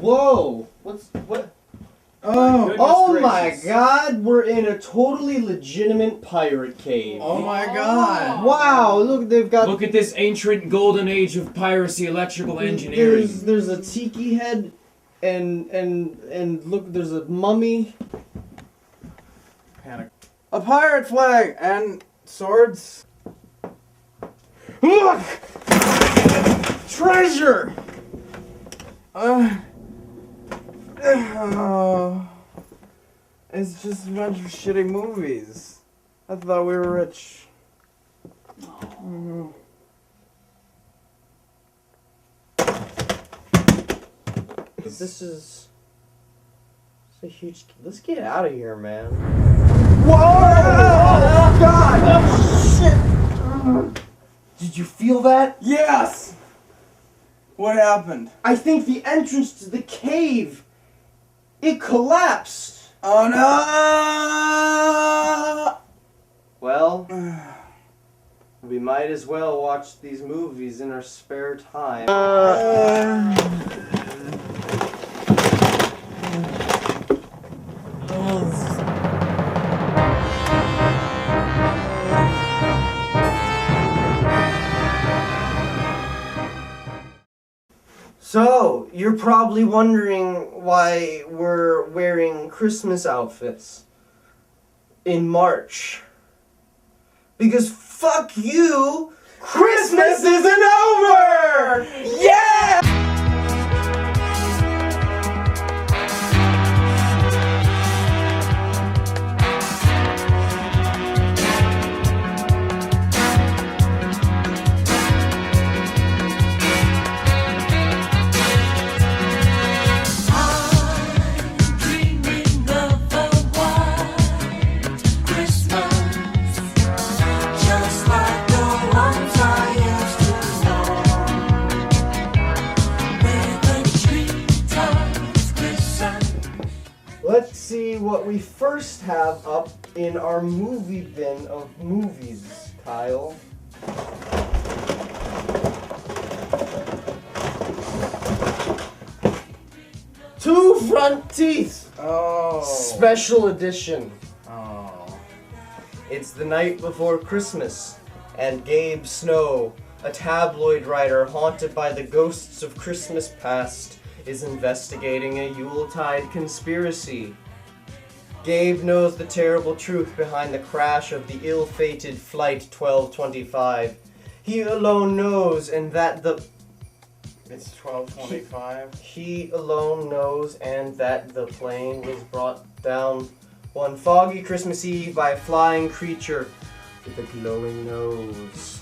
Whoa! What? Oh my God! We're in a totally legitimate pirate cave. Oh my God! Wow! Look, they've got. Look at this ancient golden age of piracy, electrical engineering. There's a tiki head, and look, there's a mummy. Panic. A pirate flag and swords. Look! Treasure! It's just a bunch of shitty movies. I thought we were rich. This is a huge. Let's get out of here, man. Whoa! Oh, God! Oh, shit! Did you feel that? Yes! What happened? I think the entrance to the cave, it collapsed. Oh no! Well, we might as well watch these movies in our spare time. So, you're probably wondering why we're wearing Christmas outfits in March. Because fuck you, Christmas isn't over! Yeah! Let's see what we first have up in our movie bin of movies, Kyle. Two front teeth! Oh. Special edition. Oh. It's the night before Christmas, and Gabe Snow, a tabloid writer haunted by the ghosts of Christmas past, is investigating a Yuletide conspiracy. Gabe knows the terrible truth behind the crash of the ill-fated Flight 1225. He alone knows, and that the... It's 12:25. He alone knows, and that the plane was brought down one foggy Christmas Eve by a flying creature with a glowing nose.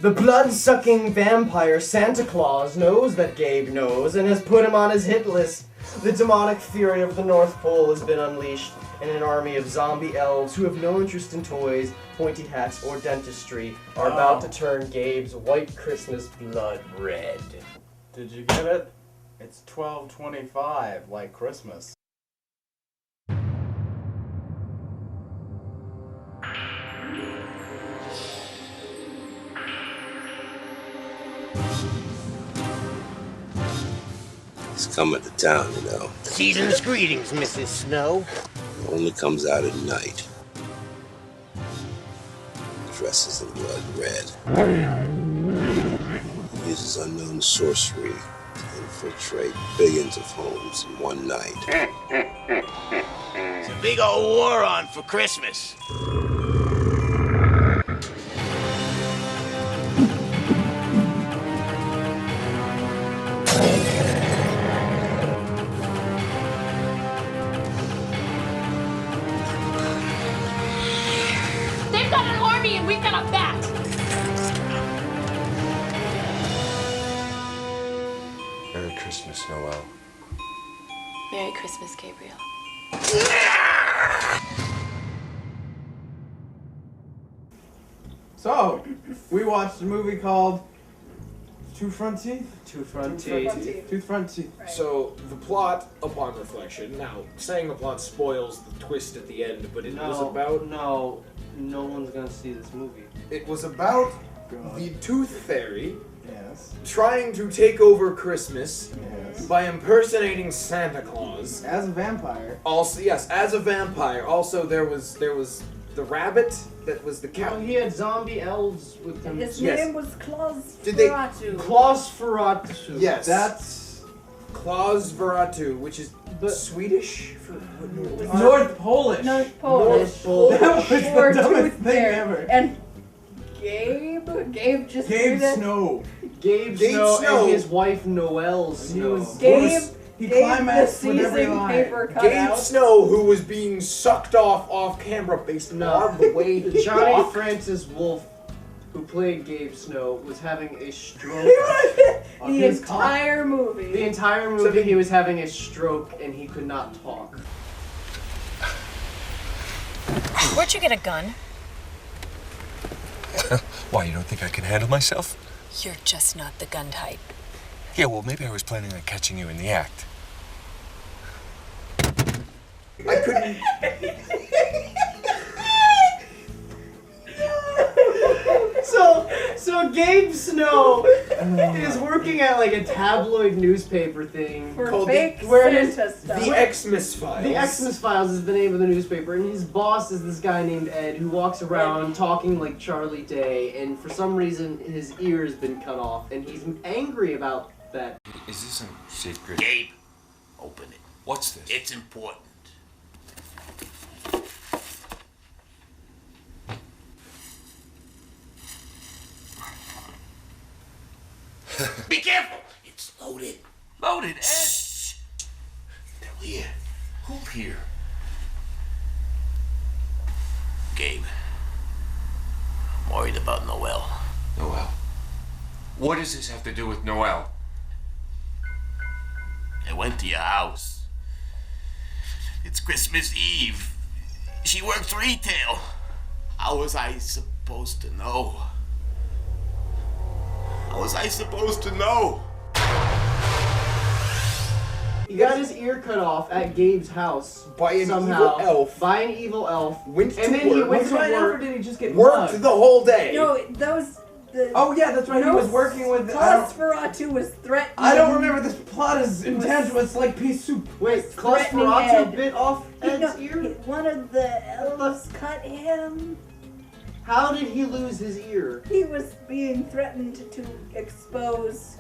The blood-sucking vampire Santa Claus knows that Gabe knows and has put him on his hit list. The demonic fury of the North Pole has been unleashed, and an army of zombie elves who have no interest in toys, pointy hats, or dentistry are about to turn Gabe's white Christmas blood red. Did you get it? It's 12:25, like Christmas. He's coming to town, you know. Season's greetings, Mrs. Snow. Only comes out at night. Dresses in blood red. Uses unknown sorcery to infiltrate billions of homes in one night. It's a big old war on for Christmas. They've got an army and we've got a bat. Merry Christmas, Noel. Merry Christmas, Gabriel. So, we watched a movie called Two Front Teeth? Two front teeth. Two Front Teeth. Right. So, the plot, upon reflection, now, saying the plot spoils the twist at the end, but it was about... No one's gonna see this movie. It was about the Tooth Fairy Yes. trying to take over Christmas Yes. by impersonating Santa Claus. As a vampire. Also, yes, as a vampire. Also, there was the rabbit that was the cow. Well, he had zombie elves with him. His Yes. name was Claus Did they- Ferratu. Klaus Ferratu. Yes. That's Claus Veratu, which is But- Swedish for North Polish. North Polish. That was the Four dumbest tooth thing there. ever. And Gabe just Gabe did it. Snow. Gabe Gabe Snow Snow. and his wife Noelle Snow. Gabe, He Gabe the climaxed with every season line. paper cut Gabe out. Snow, who was being sucked off camera based on the way he Johnny walked. Francis Wolf, who played Gabe Snow, was having a stroke. The entire movie. The entire movie, he was having a stroke and he could not talk. Where'd you get a gun? Why, you don't think I can handle myself? You're just not the gun type. Yeah, well, maybe I was planning on catching you in the act. I couldn't. So Gabe Snow is working at like a tabloid newspaper thing. For called fake where his- Santa stuff. The Xmas Files. The Xmas Files is the name of the newspaper, and his boss is this guy named Ed who walks around talking like Charlie Day, and for some reason his ear has been cut off, and he's angry about that. Is this some secret? Gabe, open it. What's this? It's important. Be careful! It's loaded. Loaded, Ed. Shh. They're here. Who here? Gabe, I'm worried about Noelle. Noel. What does this have to do with Noel? I went to your house. It's Christmas Eve. She works retail. How was I supposed to know? How was I supposed to know? He got his ear cut off at Gabe's house By an somehow. evil elf. By an evil elf. Went to And then he work. went to Why never work. did he just get Worked mugged? the whole day. No, those. The, Oh yeah, that's right. He was working with. I Nosferatu was threatening. don't remember. This plot is intangible. It's like pea soup. Wait, Klaus threatening Ferratu Ed. bit off Ed's No, ear? one of the elves cut him. How did he lose his ear? He was being threatened to expose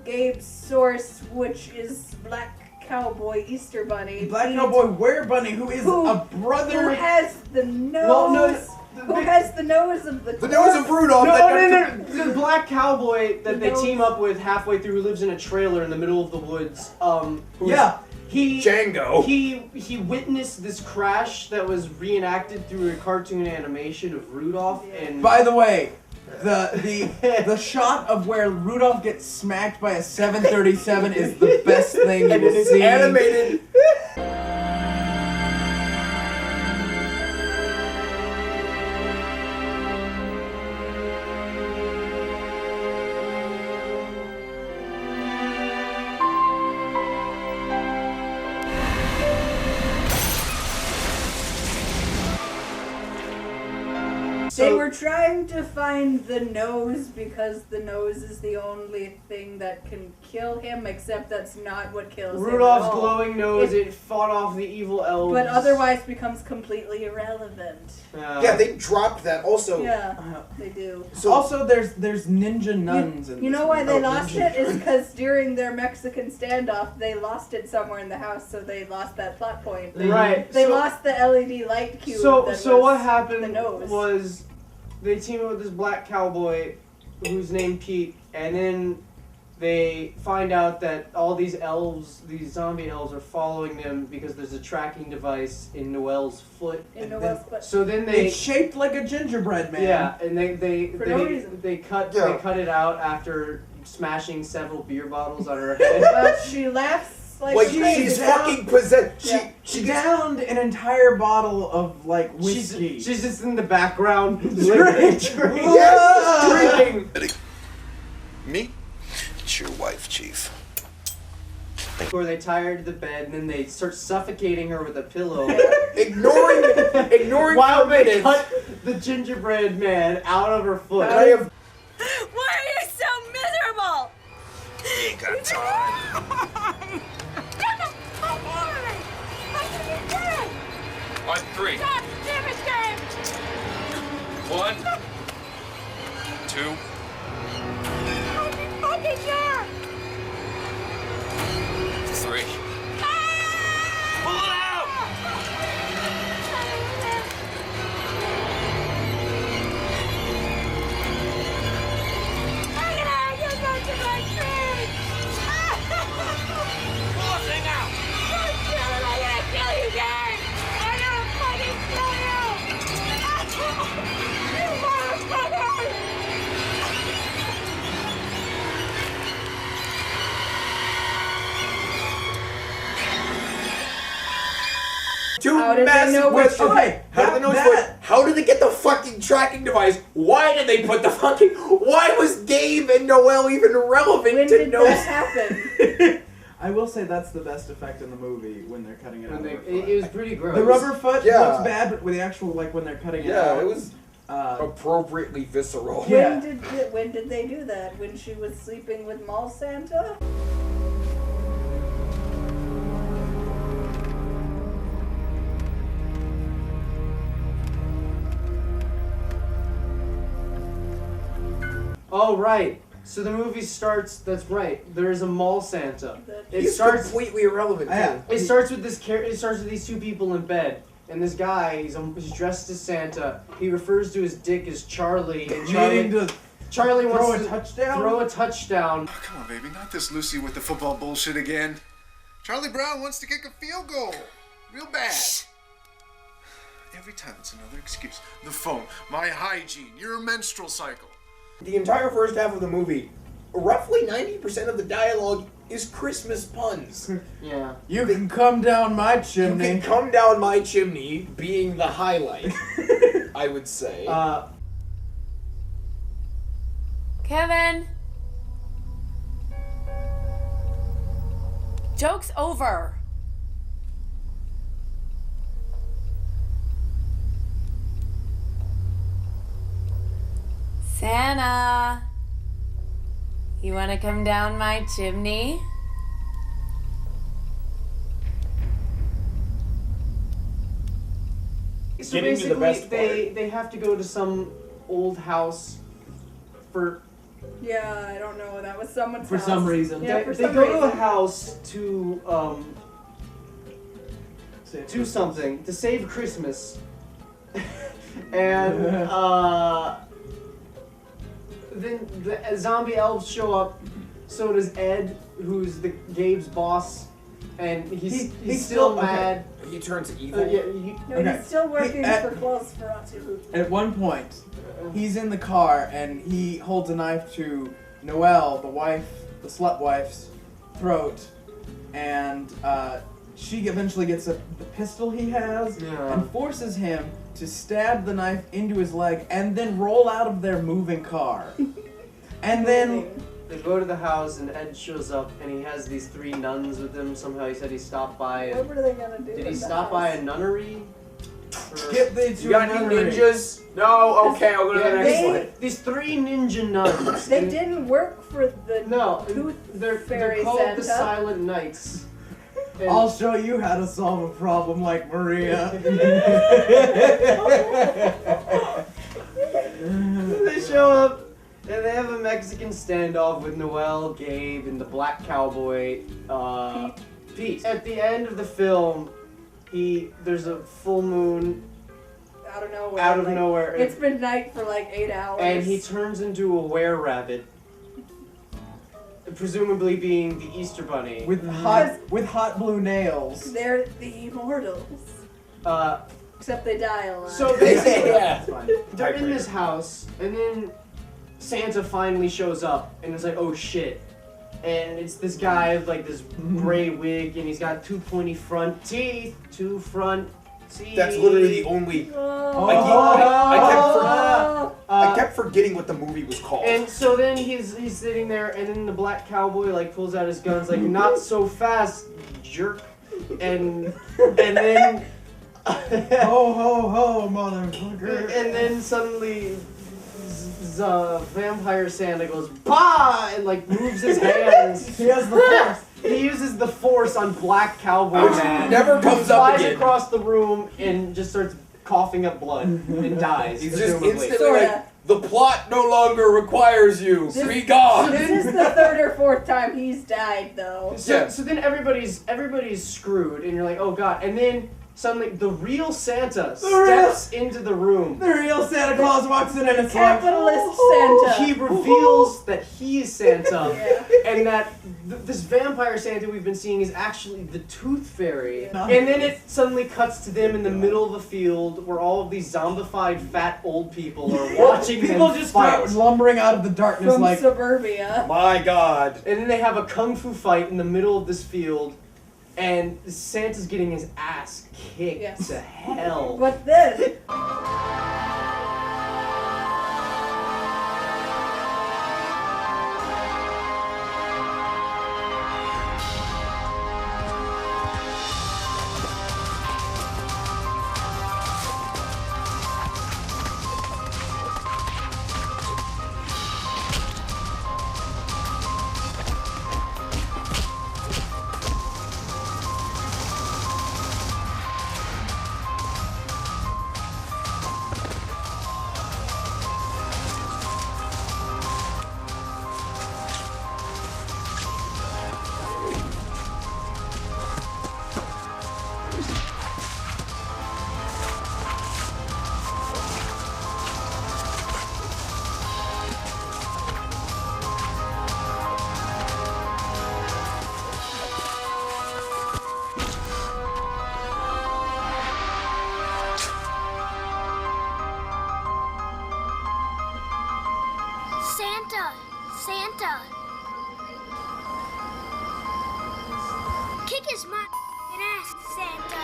Gabe's source, which is Black Cowboy Easter Bunny. Black He- Cowboy Were Bunny, who is Who- a brother. Who has the nose? Well, no, who has the nose of the? The nose of Rudolph. No, that got no, the black cowboy that they knows. team up with halfway through, who lives in a trailer in the middle of the woods. Who's- Yeah. he Django. he witnessed this crash that was reenacted through a cartoon animation of Rudolph, and By the way, the shot of where Rudolph gets smacked by a 737 is the best thing you And will it is see. animated. They So- were trying to find the nose because the nose is the only thing that can kill him, except that's not what kills Rudolph's him at all. glowing nose, it fought off the evil elves. But otherwise becomes completely irrelevant. Yeah, they dropped that also. Yeah, they do. So Also, there's ninja nuns. in You this know why they movie. lost it? Is because during their Mexican standoff, they lost it somewhere in the house, so they lost that plot point. Right. They so, lost the LED light cube. So that so was what the happened nose. was they team up with this black cowboy who's named Pete, and then they find out that all these elves, these zombie elves, are following them because there's a tracking device in Noelle's foot. in Noel's butt. So then they It's shaped like a gingerbread man. yeah, and they For no reason. they cut Yeah. they cut it out after smashing several beer bottles on her head. Well, she laughs like she's crazy. fucking possessed. Yeah. She downed an entire bottle of like she's whiskey. just in the background Drink. drinking. Yes, drinking. Me? It's your wife, Chief. Or they tie her to the bed and then they start suffocating her with a pillow. ignoring While for they minutes. cut the gingerbread man out of her foot. I have Why are you so miserable? Ain't got time. 3. God damn it, Dave! 1, 2, Fucking sure! 3. Pull it out! I'm gonna get back to my tree! Pull the thing out! God damn it, I'm gonna kill you guys! I'm gonna fucking kill you! You motherfuckers! Two How did they massive know which- questions. Okay, How did they know which one? How did they get the fucking tracking device? Why did they put the fucking... Why was Gabe and Noelle even relevant When to did know... that happen? I will say that's the best effect in the movie when they're cutting it out. When of they, the rubber it was foot. pretty gross. The rubber foot Yeah. looks bad, but with the actual when they're cutting it out. Yeah, it was Uh, appropriately visceral. Yeah. When did they do that? When she was sleeping with Mall Santa? Oh, right. So the movie starts. That's right. There is a mall Santa. It He's starts. completely irrelevant, Yeah. too. It starts with this. It starts with these two people in bed, and this guy. He's dressed as Santa. He refers to his dick as Charlie, and needing to Charlie throw wants a to touchdown. throw a touchdown. Oh, come on, baby. Not this Lucy with the football bullshit again. Charlie Brown wants to kick a field goal. Real bad. Every time it's another excuse. The phone, my hygiene, your menstrual cycle. The entire first half of the movie, roughly 90% of the dialogue is Christmas puns. Yeah. You can come down my You chimney. can come down my chimney being the highlight, I would say. Kevin! Joke's over. Santa, you want to come down my chimney? So Getting to the basically, best they have to go to some old house for Yeah, I don't know. That was someone's For house. some reason. Yeah, they, for they some go reason. to a house to do something to save Christmas, and then the zombie elves show up. So does Ed, who's the Gabe's boss, and he's still mad. He turns evil. Yeah, No, Okay. he's still working He- for clothes for Atu. At one point, he's in the car and he holds a knife to Noelle, the wife, the slut wife's throat, and she eventually gets the pistol he has Yeah. and forces him to stab the knife into his leg and then roll out of their moving car. And then they go to the house, and Ed shows up, and he has these three nuns with him. Somehow he said he stopped by. What were they gonna do? Did in he the stop house? by a nunnery? get the You two got any nunnery. ninjas? No? Okay, I'll go to the next They- one. These three ninja nuns. They and- didn't work for the No, Tooth they're Fairy called Santa. the Silent Knights. And- I'll show you how to solve a problem like Maria. They show up and they have a Mexican standoff with Noelle, Gabe, and the black cowboy, Pete. At the end of the film, there's a full moon out of nowhere. out of like, nowhere, It's been night for like 8 hours. and he turns into a were-rabbit, presumably being the Easter Bunny. with hot blue nails. They're the immortals. Except they die a lot. So basically, Yeah. they're in this house, and then Santa finally shows up, and it's like, oh shit. And it's this guy with like this gray wig, and he's got two pointy front teeth, two front teeth. That's literally the only... Oh. I kept forgetting what the movie was called. And so then he's sitting there, and then the black cowboy like pulls out his guns, like not so fast, jerk, and then Ho ho ho, motherfucker! and then suddenly vampire Santa goes bah and like moves his hands. He has the force. He he uses the Force on Black Cowboy Man. Never comes up flies again. across the room and just starts coughing up blood and dies. He's just presumably. instantly like, the plot no longer requires you. Be gone. This is the third or fourth time he's died, though. So then everybody's screwed, and you're like, oh god. And then suddenly the real Santa steps into the room. The real Santa Claus walks in and it's Capitalist Santa. He reveals that he is Santa, and that this vampire Santa we've been seeing is actually the Tooth Fairy. And then it suddenly cuts to them in the middle of a field where all of these zombified fat old people are watching people them just fight. start lumbering out of the darkness From like suburbia. My God. And then they have a kung fu fight in the middle of this field, and Santa's getting his ass kicked to hell. But then... Santa. Kick his ass, Santa.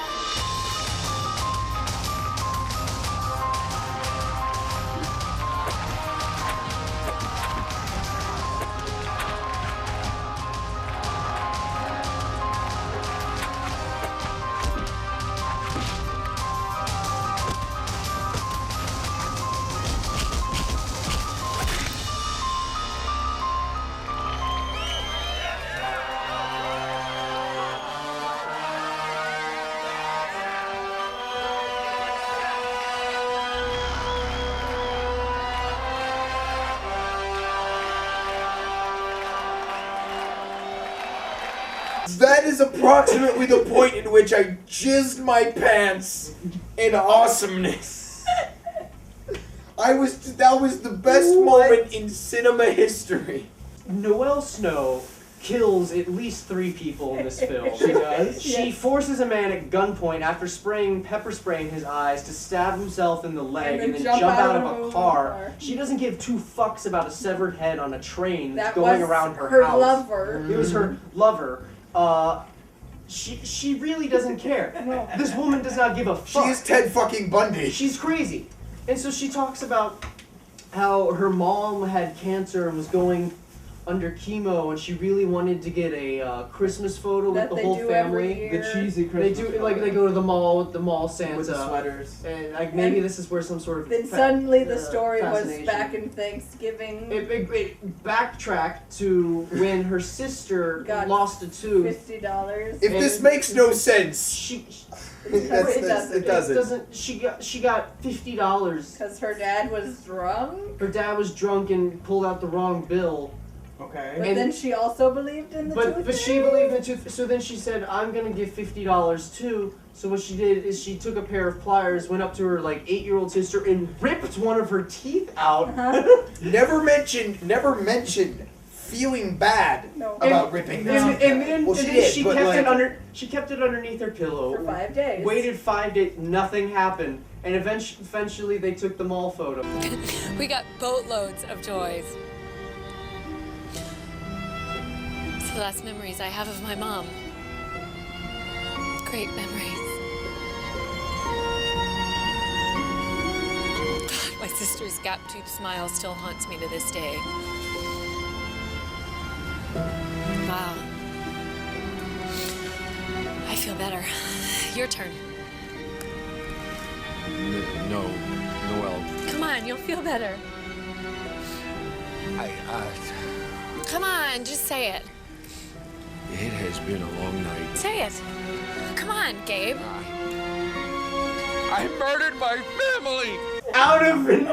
That is approximately the point in which I jizzed my pants in awesomeness. That was the best moment in cinema history. Noelle Snow kills at least 3 people in this film. She does? She forces a man at gunpoint after pepper spraying his eyes to stab himself in the leg and then jump out of a car. She doesn't give 2 fucks about a severed head on a train that's going around her house. Lover. It was her lover. She really doesn't care. No. This woman does not give a fuck. She is Ted fucking Bundy. She's crazy. And so she talks about how her mom had cancer and was going under chemo, and she really wanted to get a Christmas photo with the whole family. The cheesy Christmas They do photo. like they go to the mall with the mall Santa With the sweaters. and like maybe this is where some sort of Then suddenly the story was fascination. back in Thanksgiving. It backtracked to when her sister Got lost a tooth. $50. If this makes no sense, It doesn't. She got $50 because her dad was drunk. Her dad was drunk and pulled out the wrong bill. Okay. But then she also believed in the tooth. But she believed in tooth. So then she said, "I'm gonna give $50 too." So what she did is she took a pair of pliers, went up to her like 8-year-old sister, and ripped one of her teeth out. never mentioned feeling bad about ripping the teeth And out. then, Well, and she then did, she but kept like, it under. She kept it underneath her pillow For 5 days. Waited 5 days. Nothing happened, and eventually they took the mall photo. We got boatloads of toys. It's the last memories I have of my mom. Great memories. God, my sister's gap-toothed smile still haunts me to this day. Wow. I feel better. Your turn. No, Noelle. Come on, you'll feel better. Come on, just say it. It has been a long night. Say it. Come on, Gabe. I murdered my family! Out of nowhere!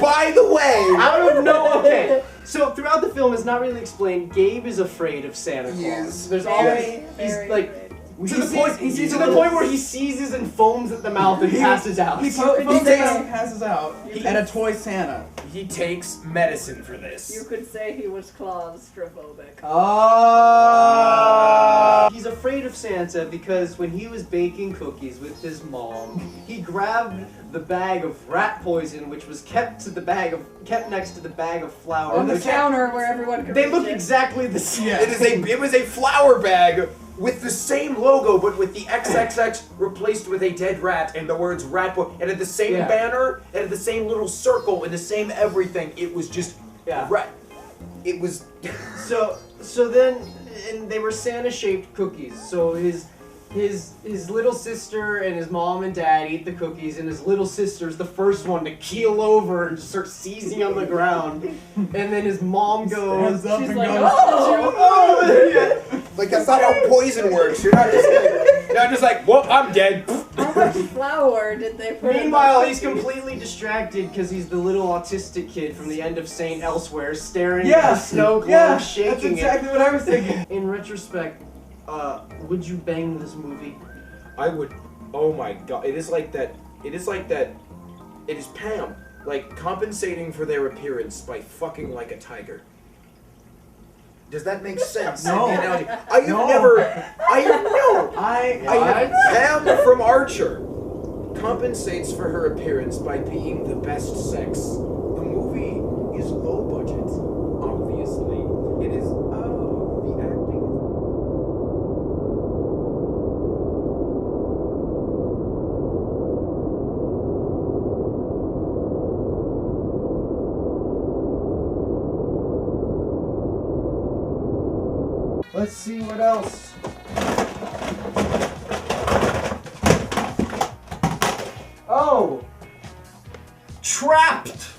By the way, Out of no. Okay. So throughout the film, it's not really explained. Gabe is afraid of Santa Claus. Yes. There's Very, always he's very like afraid. to the point where he seizes and foams at the mouth and passes out. He passes out at a toy Santa. he takes medicine for You this. could say he was claustrophobic. Oh! He's afraid of Santa because when he was baking cookies with his mom, he grabbed the bag of rat poison, which was kept next to the bag of flour. On the which- counter where everyone could They reach look it. exactly the same. It was a flour bag with the same logo, but with the XXX replaced with a dead rat and the words rat boy. And had the same Yeah. banner, and had the same little circle, and the same everything. It was just rat. It was. So then, and they were Santa-shaped cookies. So his little sister and his mom and dad eat the cookies, and his little sister's the first one to keel over and just start seizing on the ground. And then his mom goes, Stands up She's and like, goes, oh! Like, that's not how poison works. You're not just like, well, I'm dead. How much flour did they put in Meanwhile, those he's cookies? completely distracted because he's the little autistic kid from the end of Saint Elsewhere, staring at Yeah, the snow globe, yeah, shaking that's exactly what I was thinking. it. In retrospect, would you bang this movie? I would. Oh my god! It is like that. It is like that. It is Pam, like compensating for their appearance by fucking like a tiger. Does that make sense? No. I have No. never. I have Pam from Archer compensates for her appearance by being the best sex. The movie is low budget, obviously. It is. Oh, the acting. Let's see what else. Oh! Trapped!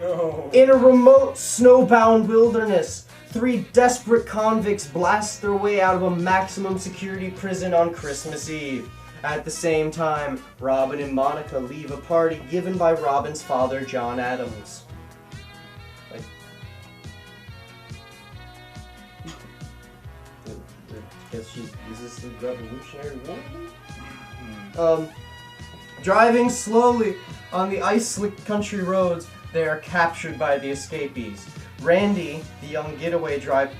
No. In a remote, snowbound wilderness, 3 desperate convicts blast their way out of a maximum security prison on Christmas Eve. At the same time, Robin and Monica leave a party given by Robin's father, John Adams. Like, I guess is this the Revolutionary War? Driving slowly on the ice-slick country roads, they are captured by the escapees. Randy, the young getaway driver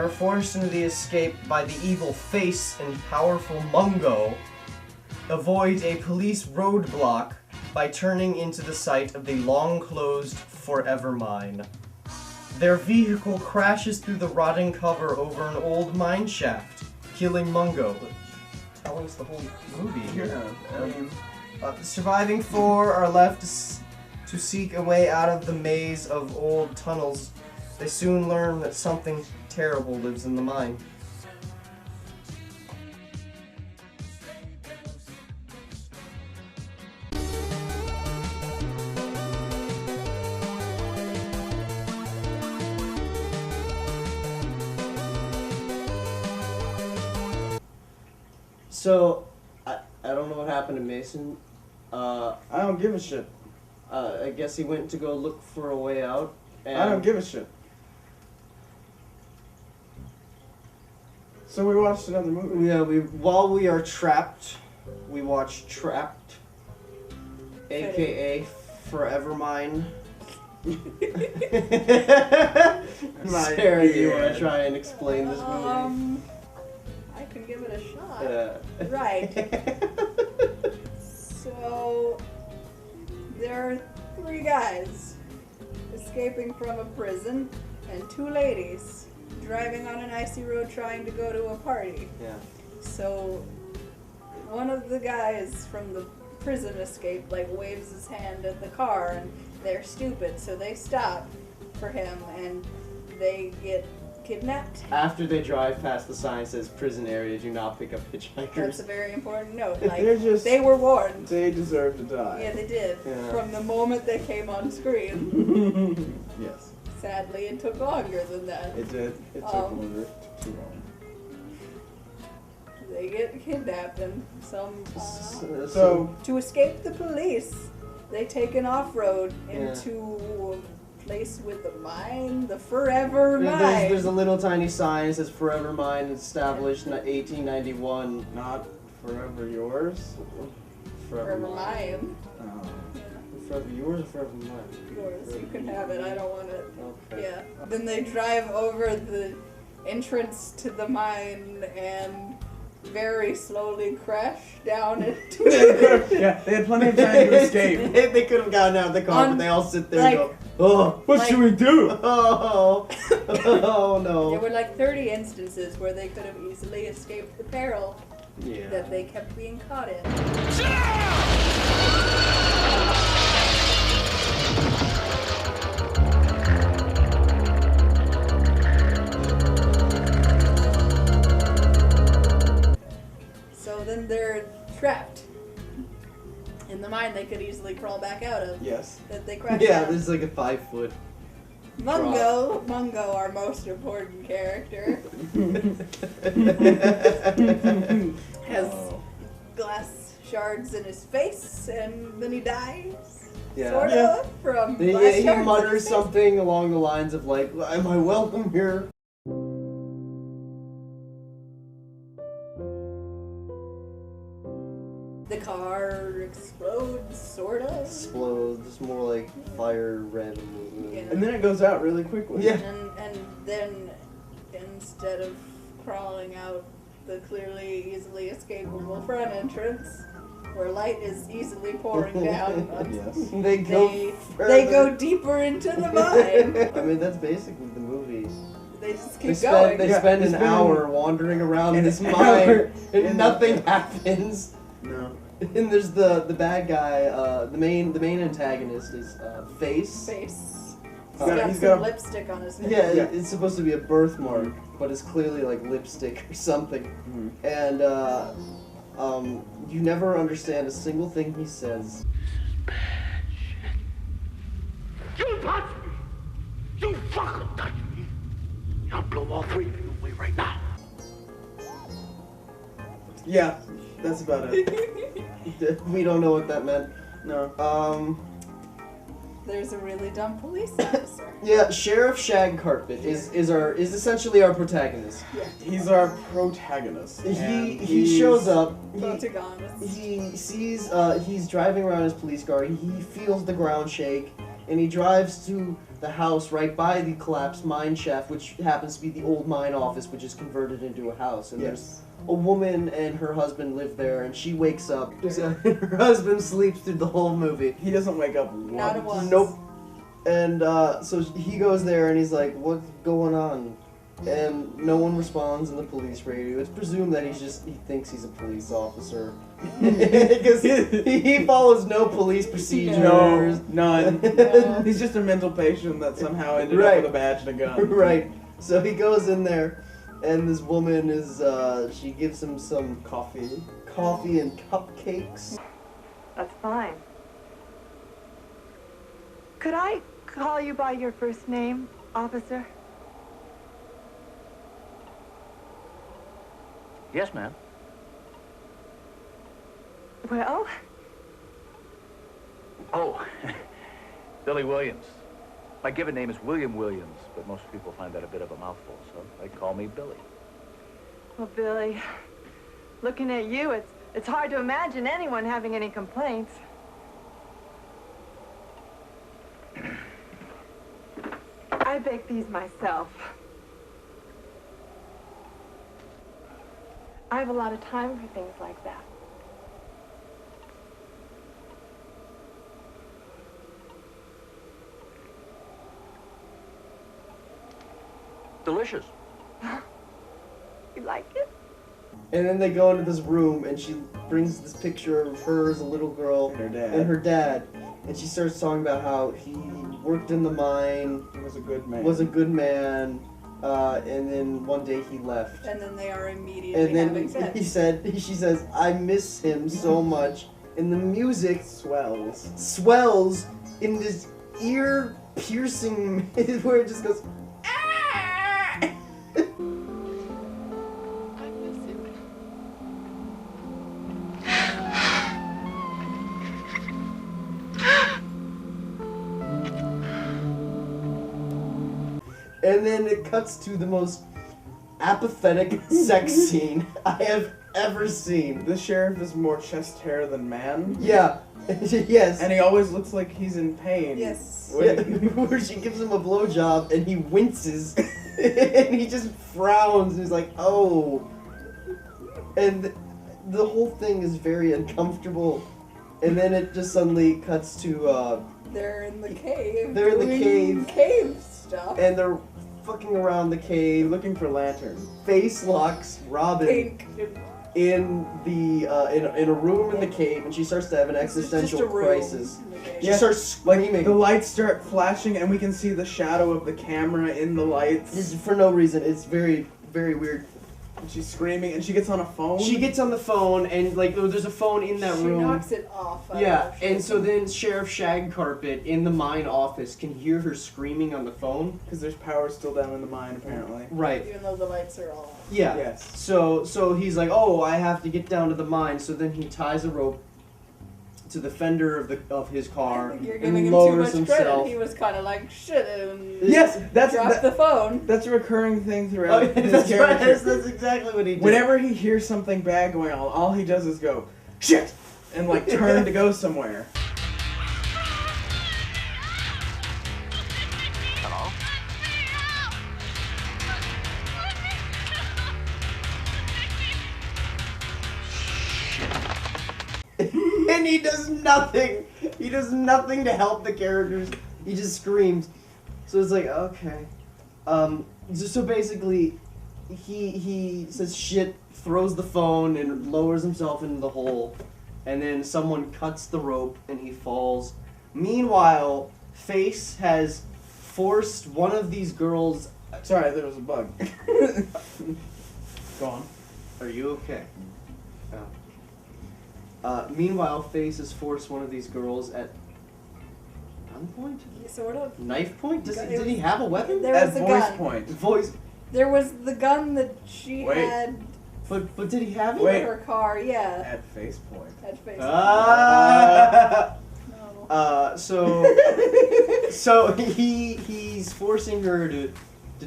forced into the escape by the evil Face and powerful Mungo, avoids a police roadblock by turning into the site of the long-closed Forever Mine. Their vehicle crashes through the rotting cover over an old mine shaft, killing Mungo. Telling us the whole movie here. The surviving 4 are left to seek a way out of the maze of old tunnels. They soon learn that something terrible lives in the mine. So, I don't know what happened to Mason. I don't give a shit. I guess he went to go look for a way out. And I don't give a shit. So we watched another movie. Yeah, while we are trapped, we watch Trapped, aka Forever Mine. Sarah, you want to try and explain this movie? I can give it a shot. Yeah. Right. So, there are 3 guys escaping from a prison and 2 ladies driving on an icy road trying to go to a party. Yeah. So, one of the guys from the prison escape waves his hand at the car, and they're stupid, so they stop for him, and they get kidnapped. After they drive past the sign that says prison area, do not pick up That's hitchhikers. a very important note. They're Like, just- they were warned. They deserve to die. Yeah, they did. Yeah. From the moment they came on screen. Yes. Sadly, it took longer than that. It did. It took longer. Too long. They get kidnapped and So to escape the police, they take an off-road Yeah. into a place with a mine, the Forever Mine. There's a little tiny sign that says Forever Mine, established in 1891. not forever yours. Forever Mine. Oh. Forever yours or Forever Mine? Yours. You can have it. I don't want it. Okay. Yeah. Then they drive over the entrance to the mine and very slowly crash down into it. Yeah, they had plenty of time to escape. They could have gotten out of the car, but they all sit there and go, oh, What should we do? Oh, oh There no. were like 30 instances where they could have easily escaped the peril Yeah. that they kept being caught in. So then they're trapped in the mine they could easily crawl back out of. Yes. That they crashed Yeah, down. there's like a 5-foot. Mungo, our most important character, has glass shards in his face, and then he dies. Yeah. Sort of from He, glass he shards in mutters his face. something along the lines of like, "Am I welcome here?" The car explodes, sort of. Explodes. It's more like fire red. Yeah. And then it goes out really quickly. Yeah. And then instead of crawling out the clearly easily escapable front entrance, where light is easily pouring down, Yes. They go. they go deeper into the mine. I mean, that's basically the movie. They just They keep spend, going. they Yeah, spend they an spend hour wandering around an this hour mine, in and the- nothing happens. No. And there's the bad guy. The main antagonist is Face. Face. He's got- got he's some got a- lipstick on his face. Yeah, Yeah. it's supposed to be a birthmark, but it's clearly like lipstick or something. And you never understand a single thing he says. You touch me! You fucking touch me! I'll blow all three of you away right now. Yeah, that's about it. We don't know what that meant. No. There's a really dumb police officer. Yeah, Sheriff Shagcarpet is essentially our protagonist. He's our protagonist. and He he's- shows up. Protagonist. He sees he's driving around his police car. He feels the ground shake, and he drives to the house right by the collapsed mine shaft, which happens to be the old mine office, which is converted into a house. And there's a woman and her husband live there, and she wakes up. Her husband sleeps through the whole movie. He doesn't wake up once. Not a once. Nope. And so he goes there, and he's like, "What's going on?" And no one responds in the police radio. It's presumed that he thinks he's a police officer. Because he follows no police procedures. No, none. No. He's just a mental patient that somehow ended up Right. with a badge and a gun. Right. So he goes in there, and this woman is, she gives him some coffee and cupcakes. That's fine. Could I call you by your first name, officer? Yes, ma'am. Well, Oh, Billy Williams. My given name is William Williams, but most people find that a bit of a mouthful, so they call me Billy. well, Billy, looking at you, it's hard to imagine anyone having any complaints. I bake these myself. I have a lot of time for things like that. Delicious. You like it? And then they go into this room, and she brings this picture of her as a little girl And her dad. and she starts talking about how he worked in the mine, He was a good man. was a good man, And then one day he left. And then they are immediately And having then sex. she says, I miss him so much. And the music swells in this ear-piercing where it just goes, ah! And then it cuts to the most apathetic sex scene I have ever seen. The sheriff is more chest hair than man. Yeah. Yes. And he always looks like he's in pain. Yes. Where she gives him a blowjob and he winces and he just frowns and he's like, oh. And the whole thing is very uncomfortable. And then it just suddenly cuts to They're in the cave. They're in the doing cave. Cave stuff. And they're fucking around the cave looking for lanterns. Face locks Robin Pink. in the in a room in the cave, and she starts to have an existential crisis. She starts screaming. Like, the lights start flashing, and we can see the shadow of the camera in the lights. This is for no reason. It's very, very weird. And she's screaming, and she gets on a phone. She gets on the phone, and like there's a phone in that room. She knocks it off. Yeah, and so then Sheriff Shagcarpet in the mine office can hear her screaming on the phone. Because there's power still down in the mine, apparently. Right. Even though the lights are all off. Yeah. Yes. So he's like, oh, I have to get down to the mine. So then he ties a rope to the fender of his car I think you're and giving him too lowers much himself. credit. He was kind of like, shit, and Yes, dropped the phone. That's a recurring thing Oh, throughout his that's right. character. That's exactly what he did. Whenever he hears something bad going on, all he does is go, shit! And like turn to go somewhere. Hello? And he does nothing. He does nothing to help the characters. He just screams. So it's like, okay. So basically, he says shit, throws the phone, and lowers himself into the hole. And then someone cuts the rope, and he falls. Meanwhile, Face has forced one of these girls... Sorry, there was a bug. Go on. Are you okay? Meanwhile, Face has forced one of these girls at gunpoint? Sort of. Knife point? Did he have a weapon? There was At a voice gun. point. Voice. There was the gun that she Wait. had But did he have it? Wait. in her car. Yeah. At face point. At face. Ah! No. So he's forcing her to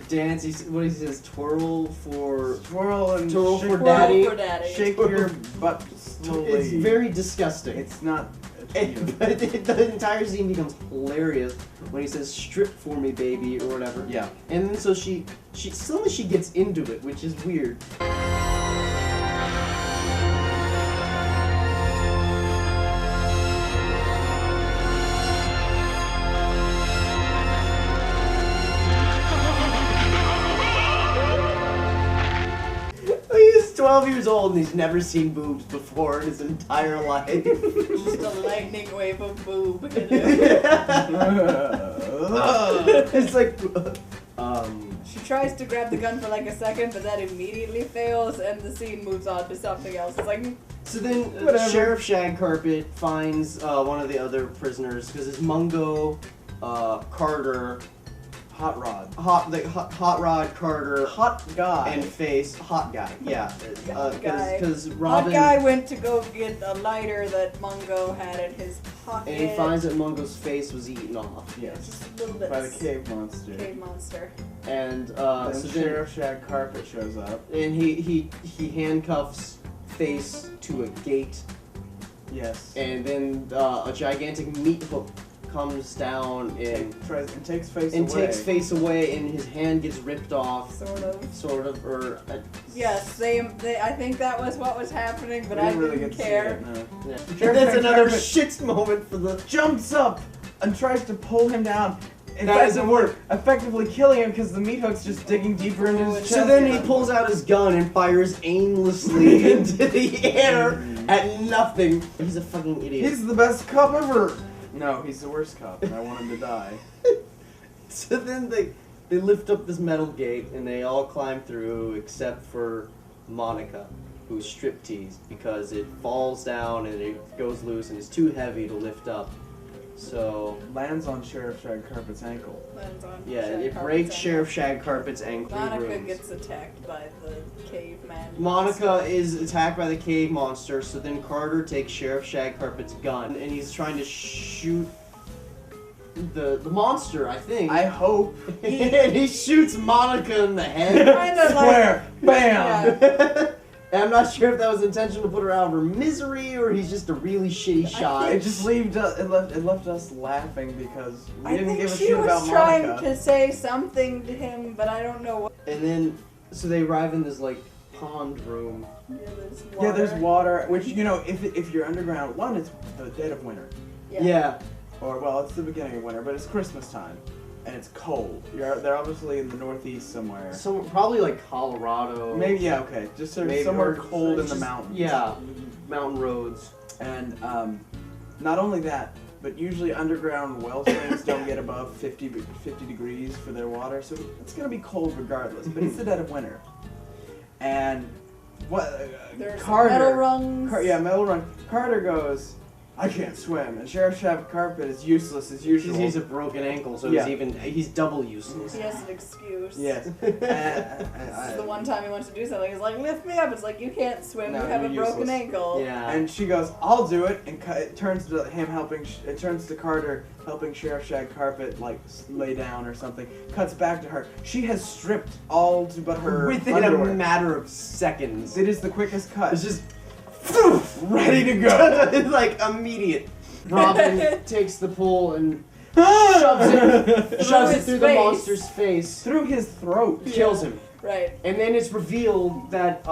dance. What he says, twirl for shake, daddy. For daddy. Shake your butt slowly. It's very disgusting. It's not. But the entire scene becomes hilarious when he says "strip for me, baby" or whatever. Yeah. And then so she suddenly she gets into it, which is weird. He's 12 years old and he's never seen boobs before in his entire life. Just a lightning wave of boob. It's like, She tries to grab the gun for like a second, but that immediately fails, and the scene moves on to something else. It's like, so then Whatever. Sheriff Shagcarpet finds one of the other prisoners because it's Mungo, Carter, Hot Rod. Hot Rod, Carter, Hot guy. and Face, hot guy. Yeah, guy. because Robin. Hot guy went to go get a lighter that Mungo had in his pocket. And he finds that Mungo's face was eaten off. Yes. Just a little bit. By the cave monster. Cave monster. And Then so Sheriff Shagcarpet shows up. and he handcuffs Face to a gate, Yes. and then a gigantic meat hook comes down and takes Face and away. takes Face away, and his hand gets ripped off. Sort of. Or Yes, they. I think that was what was happening, but We I didn't really didn't get to see care. it, no. yeah. Sheriff That's another Shagcarpet shit moment for the. jumps up and tries to pull him down. That doesn't work. Effectively killing him because the meat hook's just digging deeper into his chest. So then he pulls out his gun and fires aimlessly into the air at nothing. He's a fucking idiot. He's the best cop ever. No, he's the worst cop, and I want him to die. So then they lift up this metal gate and they all climb through except for Monica, who's stripteased because it falls down and it goes loose and it's too heavy to lift up. So lands on Sheriff Shag Carpet's ankle. Lands on yeah, Shag it Carpet's breaks ankle. Sheriff Shag Carpet's ankle. Monica gets attacked by the caveman. Monica is attacked by the cave monster, so then Carter takes Sheriff Shag Carpet's gun and he's trying to shoot the monster, I think. I hope. And he shoots Monica in the head. Kinda Square. Bam. Yeah. And I'm not sure if that was intentional to put her out of her misery or he's just a really shitty shot. It just left us laughing because we I didn't think give a she shit was about trying Monica. to say something to him, but I don't know what. And then, so they arrive in this like pond room. Yeah, there's water, which, you know, if you're underground, one, it's the dead of winter. Yeah. Or, well, it's the beginning of winter, but it's Christmas time. And it's cold. They're obviously in the northeast somewhere. So probably like Colorado. Maybe, yeah, okay. Just Maybe, somewhere or cold in the just- mountains. Yeah, mountain roads. And not only that, but usually underground well springs don't get above 50 degrees for their water, so it's going to be cold regardless. But it's the dead of winter. And what There's Carter, metal rungs. metal rung. Carter goes, I can't swim, and Sheriff Shag Carpet is useless as usual. He's a broken ankle, so Yeah. he's double useless. He has an excuse. Yes. This is the one time he wants to do something. He's like, lift me up. It's like, you can't swim. No, you have a you're broken useless. ankle. Yeah. And she goes, I'll do it, and it turns to him helping. It turns to Carter helping Sheriff Shag Carpet like lay down or something. Cuts back to her. She has stripped all but her Within underwear. a matter of seconds. It is the quickest cut. It's just ready to go. It's like immediate. Robin takes the pole and shoves it through the monster's face. Through his throat. Kills him. Right. And then it's revealed that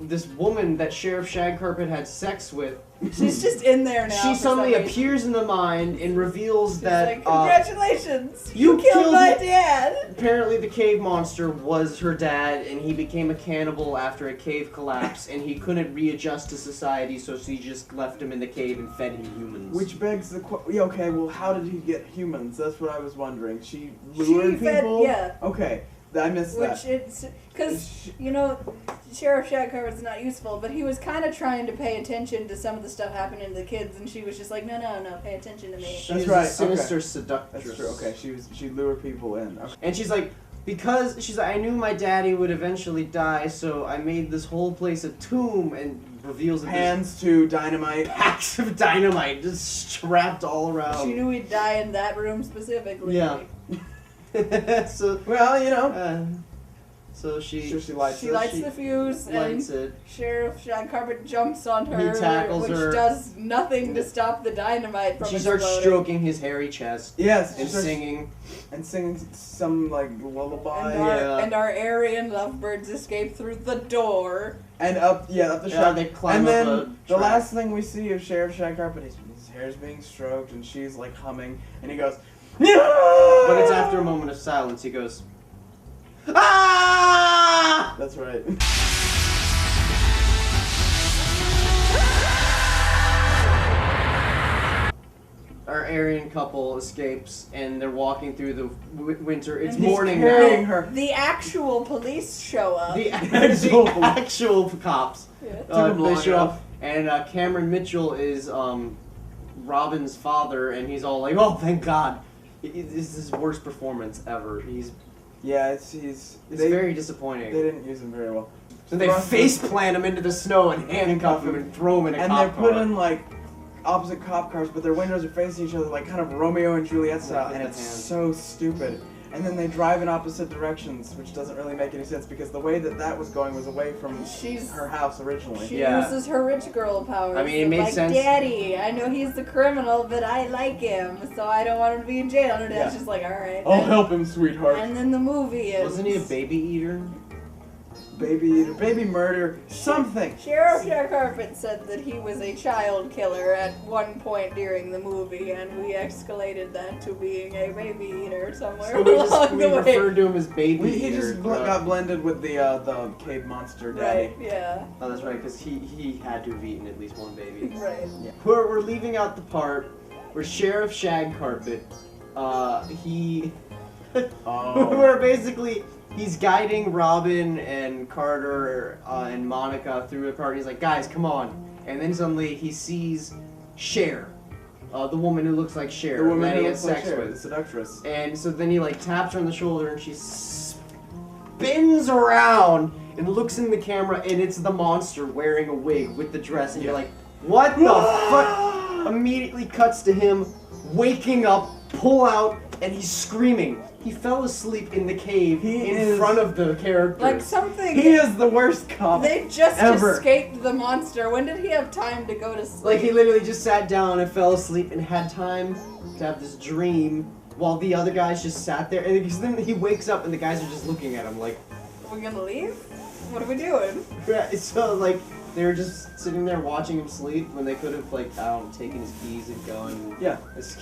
this woman that Sheriff Shag Carpet had sex with, She's just in there now. she for suddenly some reason. appears in the mind and reveals She's that like, congratulations! you killed my it. dad! Apparently the cave monster was her dad and he became a cannibal after a cave collapse and he couldn't readjust to society, so she just left him in the cave and fed him humans. Which begs the question. Okay, well, how did he get humans? That's what I was wondering. She lured people. Yeah. Okay, I missed that. Which it's because you know Sheriff Shag Carpet's not useful, but he was kind of trying to pay attention to some of the stuff happening to the kids, and she was just like, no, pay attention to me. She's right, a sinister okay. seductress. That's true. Okay, she lured people in. Okay. And she's like, because she's like, I knew my daddy would eventually die, so I made this whole place a tomb, and reveals that Hands to dynamite. there's packs of dynamite just strapped all around. She knew he'd die in that room specifically. Yeah. So well, you know. So she lights the fuse, lights and it. Sheriff Shag Carpet jumps on her, He tackles which her. does nothing to stop the dynamite from She starts exploding. stroking his hairy chest. Yes, and she starts singing. And singing some like lullaby. And our Aryan lovebirds escape through the door. And up the Yeah, shot. they climb and up then a the track. last thing we see of Sheriff Shag Carpet, his hair's being stroked, and she's like humming, and he goes, "No!" But it's after a moment of silence. He goes, "Ah!" That's right. Our Aryan couple escapes, and they're walking through the winter. It's And morning carrying now. her. The actual police show up. The actual cops. Yeah. Took 'em They long show enough. up, and Cameron Mitchell is Robin's father, and he's all like, "Oh, thank God!" This is his worst performance ever. Yeah, it's very disappointing. They didn't use him very well. So they face plant him into the snow and handcuff him and throw him in a And cop they're put car. in like opposite cop cars, but their windows are facing each other, like kind of Romeo and Juliet style, With and the it's hand. so stupid. And then they drive in opposite directions, which doesn't really make any sense because the way that was going was away from her house originally. She uses her rich girl powers. I mean, it made like, sense. Daddy, I know he's the criminal, but I like him, so I don't want him to be in jail. And her dad's Yeah. just like, all right. I'll help him, sweetheart. And then the movie is. Wasn't he a baby eater? Baby eater, baby murder, something. Sheriff Shag Carpet said that he was a child killer at one point during the movie, and we escalated that to being a baby eater somewhere So we along the way. referred to him as baby He eater. just got blended with the cave monster daddy. Right, yeah. Oh, that's right, because he had to have eaten at least one baby. Right. Yeah. We're leaving out the part where Sheriff Shag Carpet, he Where basically he's guiding Robin and Carter and Monica through the party. He's like, guys, come on. And then suddenly he sees Cher, the woman who looks like Cher, The woman that who he looks has like sex Cher, with. the seductress. And so then he like taps her on the shoulder and she spins around and looks in the camera and it's the monster wearing a wig with the dress and you're like, what the fuck? Immediately cuts to him waking up, pull out, and he's screaming. He fell asleep in the cave in front of the characters. Like something. He is the worst cop They just ever. escaped the monster. When did he have time to go to sleep? Like he literally just sat down and fell asleep and had time to have this dream while the other guys just sat there. And then he wakes up and the guys are just looking at him like, Are we gonna leave? What are we doing? right. So like they were just sitting there watching him sleep when they could have like I don't know, taken his keys and gone. Yeah,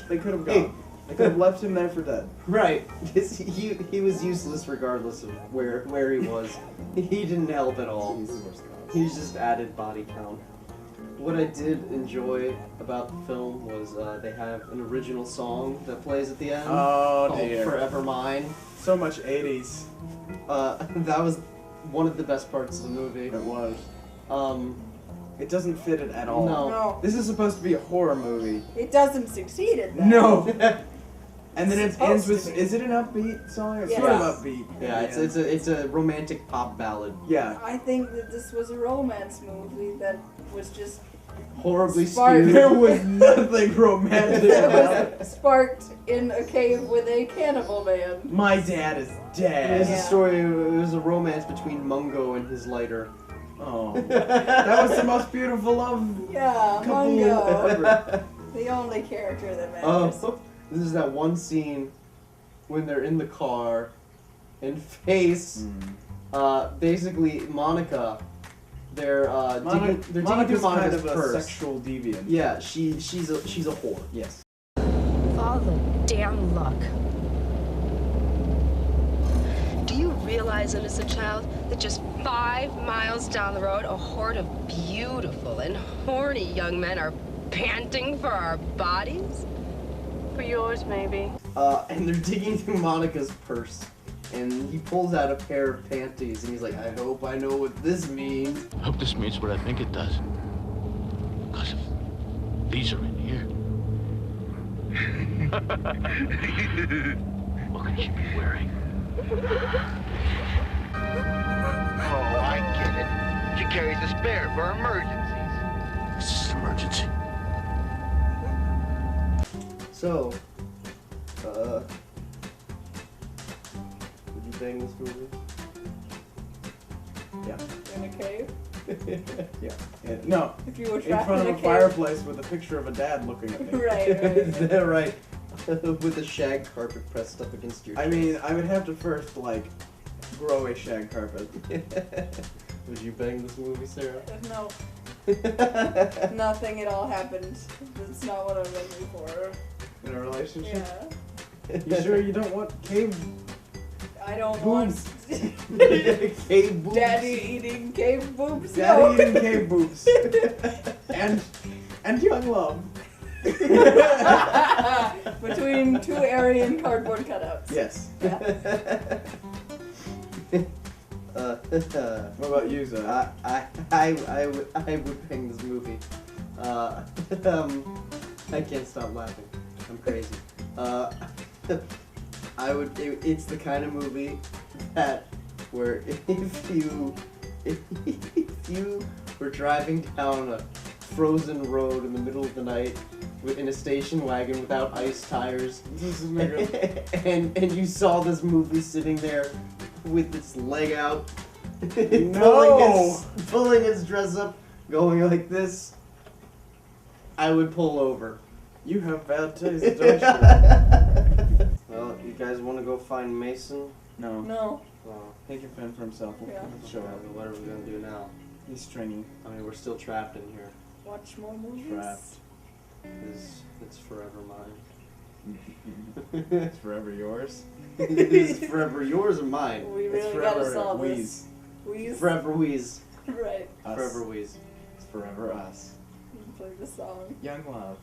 they could have gone. They could have left him there for dead. Right. He was useless regardless of where he was. He didn't help at all. He's the worst cop. He's just added body count. What I did enjoy about the film was they have an original song that plays at the end. Oh called dear. Forever Mine. So much 80s. That was one of the best parts of the movie. It was. It doesn't fit it at all. No. This is supposed to be a horror movie. It doesn't succeed at that. No. And then It's it ends supposed with, to be. is it an upbeat song? It's Yes. sort of upbeat. Yeah, it's a romantic pop ballad. Yeah. I think that this was a romance movie that was just Horribly Spark. skewed. There was nothing romantic about it. sparked in a cave with a cannibal man. My dad is It was dead. a story. It was a romance between Mungo and his lighter. Oh. That was the most beautiful love. Yeah, Couple Mungo. ever. The only character that matters. Oh, this is that one scene when they're in the car and face, basically Monica. They're digging through Monica's kind Monica's of a purse. sexual deviant. Yeah, she's a whore. Yes. Follow the damn luck. Do you realize, innocent child, that just 5 miles down the road, a horde of beautiful and horny young men are panting for our bodies? For yours, maybe. And they're digging through Monica's purse. And he pulls out a pair of panties and he's like, I hope I know what this means. I hope this means what I think it does. Because if these are in here, what could she be wearing? Oh, I get it. She carries a spare for emergencies. This is an emergency. So, would you bang this movie? Yeah. In a cave? Yeah. No. If you were in trapped front in of a a cave. fireplace with a picture of a dad looking at me. Right. Is that right? With a shag carpet pressed up against your I chest. mean, I would have to first, like, grow a shag carpet. Would you bang this movie, Sarah? No. Nothing at all happened. That's not what I'm looking for. In a relationship? Yeah. You sure you don't want cave I don't boobs? Cave boobs? Daddy eating cave boobs? Daddy No. eating cave boobs. and young love. Between 2 Aryan cardboard cutouts. Yes. Yeah. What about you, Zach? I would bang this movie. I can't stop laughing. I'm crazy. It's the kind of movie that where if you were driving down a frozen road in the middle of the night in a station wagon without ice tires, and you saw this movie sitting there with its leg out, pulling its dress up, going like this, I would pull over. You have bad taste, don't you? Well, you guys want to go find Mason? No. No. Well, He can fend for himself. We'll Yeah. show up. what are we gonna do now? He's stringy. I mean, we're still trapped in here. Watch more movies. Trapped. It's forever mine. It's forever yours. It's forever yours and mine. We It's really gotta forever solve Wheeze. this. Wheeze? Forever Wheeze. Right. Us. Forever Wheeze. It's forever us. Play the song. Young love.